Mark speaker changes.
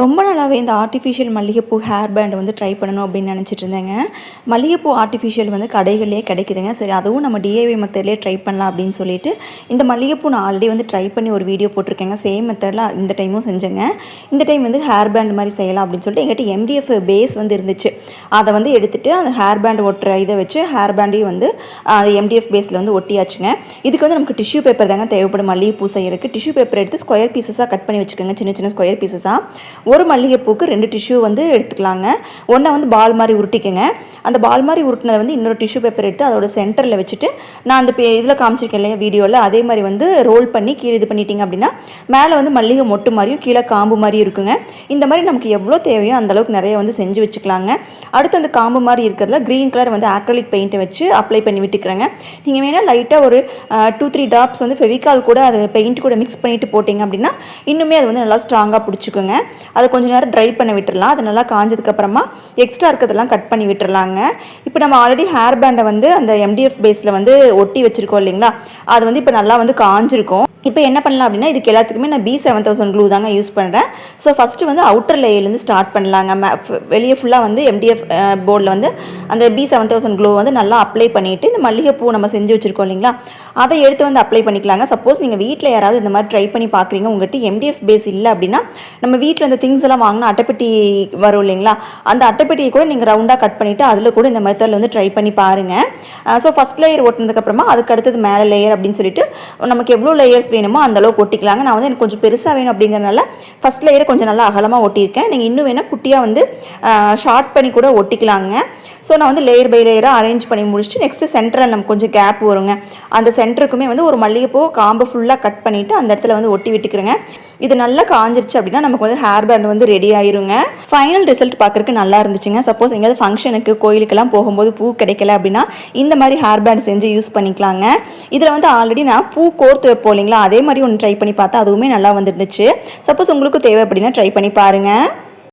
Speaker 1: ரொம்ப நாளாகவே இந்த ஆர்டிஃபிஷியல் மல்லிகைப்பூ ஹேர் பேண்ட் வந்து ட்ரை பண்ணணும் அப்படின்னு நினச்சிட்டு இருந்தேங்க. மல்லிகைப்பூ ஆர்டிஃபிஷியல் வந்து கடைகளிலே கிடைக்குதுங்க. சரி, அதுவும் நம்ம டிஐஒய் மெத்தட்லேயே ட்ரை பண்ணலாம் அப்படின்னு சொல்லிட்டு இந்த மல்லிகைப்பூ நான் ஆல்ரெடி வந்து ட்ரை பண்ணி ஒரு வீடியோ போட்டிருக்கேங்க. சேம் மெத்தடில் இந்த டைமும் செஞ்சேங்க. இந்த டைம் வந்து ஹேர் பேண்ட் மாதிரி செய்யலாம் அப்படின்னு சொல்லிட்டு எங்கிட்ட எம்டிஎஃப் பேஸ் வந்து இருந்துச்சு. அதை வந்து எடுத்துகிட்டு அந்த ஹேர் பேண்ட் ஒட்டுற இதை வச்சு ஹேர் பேண்டையும் வந்து அந்த எம்டிஎஃப் பேஸில் வந்து ஒட்டியாச்சுங்க. இதுக்கு வந்து நமக்கு டிஷ்யூ பேப்பர் தாங்க தேவைப்படும். மல்லிகைப்பூ செய்யறதுக்கு டிஷ்யூ பேப்பர் எடுத்து ஸ்கொயர் பீசஸாக கட் பண்ணி வச்சுக்கோங்க. சின்ன சின்ன ஸ்கொயர் பீசஸாக ஒரு மல்லிகைப்பூக்கு 2 டிஷ்யூ வந்து எடுத்துக்கலாங்க. ஒன்றை வந்து பால் மாதிரி உருட்டிக்கங்க. அந்த பால் மாதிரி உருட்டினதை வந்து இன்னொரு டிஷ்யூ பேப்பர் எடுத்து அதோட சென்டரில் வச்சுட்டு நான் அந்த இதில் காமிச்சிருக்கேன் இல்லையா வீடியோவில், அதே மாதிரி வந்து ரோல் பண்ணி கீழே இது பண்ணிட்டீங்க அப்படின்னா மேலே வந்து மல்லிகை மொட்டு மாதிரியும் கீழே காம்பு மாதிரியும் இருக்குங்க. இந்த மாதிரி நமக்கு எவ்வளோ தேவையோ அந்தளவுக்கு நிறைய வந்து செஞ்சு வச்சுக்கலாங்க. அடுத்து அந்த காம்பு மாதிரி இருக்கிறதுல க்ரீன் கலர் வந்து ஆக்ரிலிக் பெயிண்ட்டை வச்சு அப்ளை பண்ணி விட்டுக்கிறேங்க. நீங்கள் வேணால் லைட்டாக ஒரு 2-3 ட்ராப்ஸ் வந்து ஃபெவிகால் கூட அது பெயிண்ட் கூட மிக்ஸ் பண்ணிவிட்டு போட்டிங்க அப்படின்னா இன்னுமே அது வந்து நல்லா ஸ்ட்ராங்காக பிடிச்சிக்குங்க. அதை கொஞ்சம் நேரம் ட்ரை பண்ண விட்டுடலாம். அது நல்லா காஞ்சதுக்கப்புறமா எக்ஸ்ட்ரா இருக்கிறதெல்லாம் கட் பண்ணி விட்டுறலாங்க. இப்போ நம்ம ஆல்ரெடி ஹேர் பேண்டை வந்து அந்த எம்டிஎஃப் பேஸில் வந்து ஒட்டி வச்சுருக்கோம் இல்லைங்களா, அது வந்து இப்போ நல்லா வந்து காஞ்சிருக்கும். இப்போ என்ன பண்ணலாம் அப்படின்னா இதுக்கு எல்லாத்துக்குமே நான் B7000 க்ளூ தாங்க யூஸ் பண்ணுறேன். ஸோ ஃபஸ்ட்டு வந்து அவுட்டர் லேயர்லேருந்து ஸ்டார்ட் பண்ணலாங்க. வெளியே ஃபுல்லாக வந்து எம்டிஎஃப் போர்டில் வந்து அந்த B7000 க்ளூ வந்து நல்லா அப்ளை பண்ணிவிட்டு இந்த மல்லிகைப்பூ நம்ம செஞ்சு வச்சுருக்கோம் இல்லைங்களா, அதை எடுத்து வந்து அப்ளை பண்ணிக்கலாங்க. சப்போஸ் நீங்கள் வீட்டில் யாராவது இந்த மாதிரி ட்ரை பண்ணி பார்க்குறீங்க, உங்கள்கிட்ட எம்டிஎஃப் பேஸ் இல்லை அப்படின்னா நம்ம வீட்டில் இந்த திங்ஸ் எல்லாம் வாங்கினா அட்டைப்பெட்டி வரும் இல்லைங்களா, அந்த அட்டைப்பெட்டியை கூட நீங்கள் ரவுண்டாக கட் பண்ணிவிட்டு அதில் கூட இந்த மெத்தடில் வந்து ட்ரை பண்ணி பாருங்கள். ஸோ ஃபஸ்ட் லேயர் ஒட்டினதுக்கப்புறமா அதுக்கு அடுத்தது மேலே லேயர் அப்படின்னு சொல்லிட்டு நமக்கு எவ்வளோ லேயர்ஸ் வேணுமோ அந்தளவுக்கு ஒட்டிக்கலாங்க. நான் வந்து எனக்கு கொஞ்சம் பெருசாக வேணும் அப்படிங்கிறனால ஃபஸ்ட் லேயரை கொஞ்சம் நல்லா அகலமாக ஒட்டியிருக்கேன். நீங்கள் இன்னும் வேணால் குட்டியாக வந்து ஷார்ட் பண்ணி கூட ஒட்டிக்கலாங்க. ஸோ நான் வந்து லேயர் பை லேயராக அரேஞ்ச் பண்ணி முடிச்சுட்டு நெக்ஸ்ட்டு சென்டரில் நமக்கு கொஞ்சம் கேப் வருங்க. அந்த சென்டருக்குமே வந்து ஒரு மல்லிகைப்பூ காம்பு ஃபுல்லாக கட் பண்ணிவிட்டு அந்த இடத்துல வந்து ஒட்டி விட்டுக்கிறேங்க. இது நல்லா காஞ்சிருச்சு அப்படின்னா நமக்கு வந்து ஹேர் பேண்ட் வந்து ரெடி ஆயிருங்க. ஃபைனல் ரிசல்ட் பார்க்குறதுக்கு நல்லா இருந்துச்சுங்க. சப்போஸ் எங்கேயாவது ஃபங்க்ஷனுக்கு கோயிலுக்கெல்லாம் போகும்போது பூ கிடைக்கல அப்படின்னா இந்த மாதிரி ஹேர் பேண்ட் செஞ்சு யூஸ் பண்ணிக்கலாங்க. இதில் வந்து ஆல்ரெடி நான் பூ கோர்த்து வைப்போம் இல்லைங்களா, அதே மாதிரி ஒன்று ட்ரை பண்ணி பார்த்தா அதுவுமே நல்லா வந்துருந்துச்சு. சப்போஸ் உங்களுக்கு தேவை அப்படின்னா ட்ரை பண்ணி பாருங்கள்.